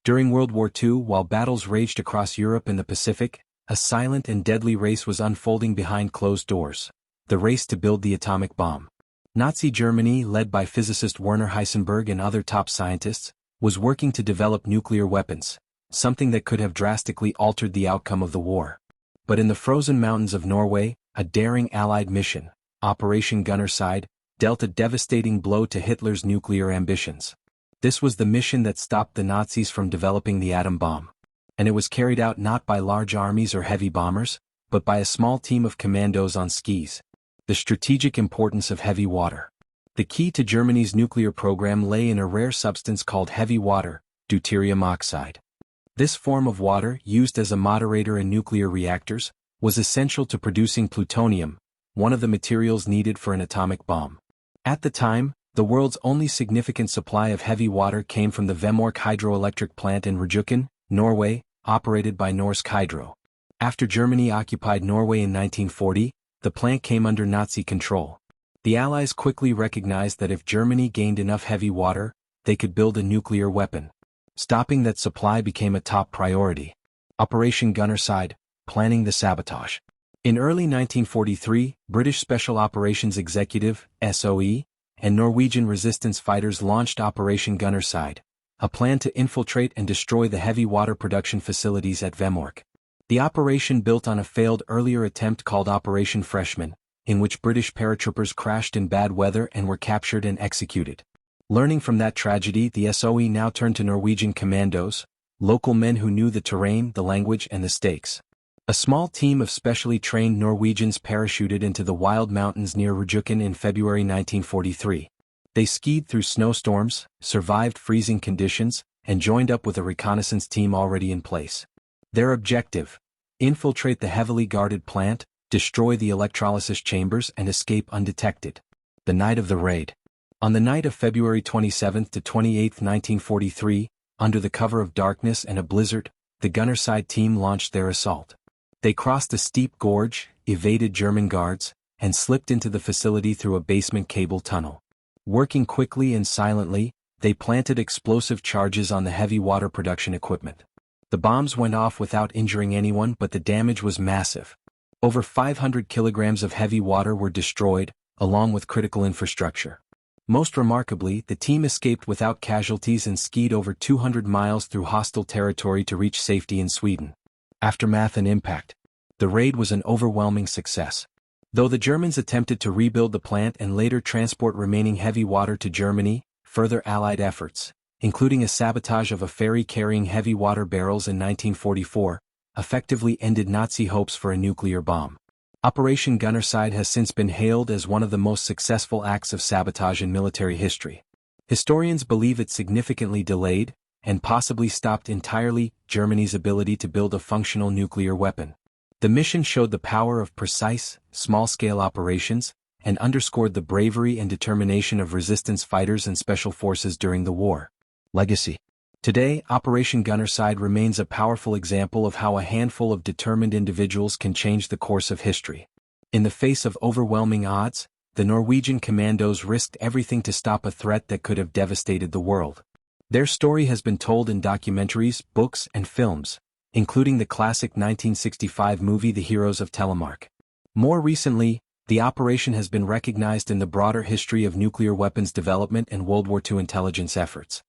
During World War II, while battles raged across Europe and the Pacific, a silent and deadly race was unfolding behind closed doors. The race to build the atomic bomb. Nazi Germany, led by physicist Werner Heisenberg and other top scientists, was working to develop nuclear weapons, something that could have drastically altered the outcome of the war. But in the frozen mountains of Norway, a daring Allied mission, Operation Gunnerside, dealt a devastating blow to Hitler's nuclear ambitions. This was the mission that stopped the Nazis from developing the atom bomb. And it was carried out not by large armies or heavy bombers, but by a small team of commandos on skis. The strategic importance of heavy water. The key to Germany's nuclear program lay in a rare substance called heavy water, deuterium oxide. This form of water, used as a moderator in nuclear reactors, was essential to producing plutonium, one of the materials needed for an atomic bomb. At the time, the world's only significant supply of heavy water came from the Vemork hydroelectric plant in Rjukan, Norway, operated by Norsk Hydro. After Germany occupied Norway in 1940, the plant came under Nazi control. The Allies quickly recognized that if Germany gained enough heavy water, they could build a nuclear weapon. Stopping that supply became a top priority. Operation Gunnerside, planning the sabotage. In early 1943, British Special Operations Executive, SOE, and Norwegian resistance fighters launched Operation Gunnerside, a plan to infiltrate and destroy the heavy water production facilities at Vemork. The operation built on a failed earlier attempt called Operation Freshman, in which British paratroopers crashed in bad weather and were captured and executed. Learning from that tragedy, the SOE now turned to Norwegian commandos, local men who knew the terrain, the language, and the stakes. A small team of specially trained Norwegians parachuted into the wild mountains near Rjukan in February 1943. They skied through snowstorms, survived freezing conditions, and joined up with a reconnaissance team already in place. Their objective: infiltrate the heavily guarded plant, destroy the electrolysis chambers, and escape undetected. The night of the raid. On the night of February 27 to 28, 1943, under the cover of darkness and a blizzard, the Gunnerside team launched their assault. They crossed a steep gorge, evaded German guards, and slipped into the facility through a basement cable tunnel. Working quickly and silently, they planted explosive charges on the heavy water production equipment. The bombs went off without injuring anyone, but the damage was massive. Over 500 kilograms of heavy water were destroyed, along with critical infrastructure. Most remarkably, the team escaped without casualties and skied over 200 miles through hostile territory to reach safety in Sweden. Aftermath and impact. The raid was an overwhelming success. Though the Germans attempted to rebuild the plant and later transport remaining heavy water to Germany, further Allied efforts, including a sabotage of a ferry carrying heavy water barrels in 1944, effectively ended Nazi hopes for a nuclear bomb. Operation Gunnerside has since been hailed as one of the most successful acts of sabotage in military history. Historians believe it significantly delayed, and possibly stopped entirely, Germany's ability to build a functional nuclear weapon. The mission showed the power of precise, small-scale operations, and underscored the bravery and determination of resistance fighters and special forces during the war. Legacy. Today, Operation Gunnerside remains a powerful example of how a handful of determined individuals can change the course of history. In the face of overwhelming odds, the Norwegian commandos risked everything to stop a threat that could have devastated the world. Their story has been told in documentaries, books, and films, including the classic 1965 movie The Heroes of Telemark. More recently, the operation has been recognized in the broader history of nuclear weapons development and World War II intelligence efforts.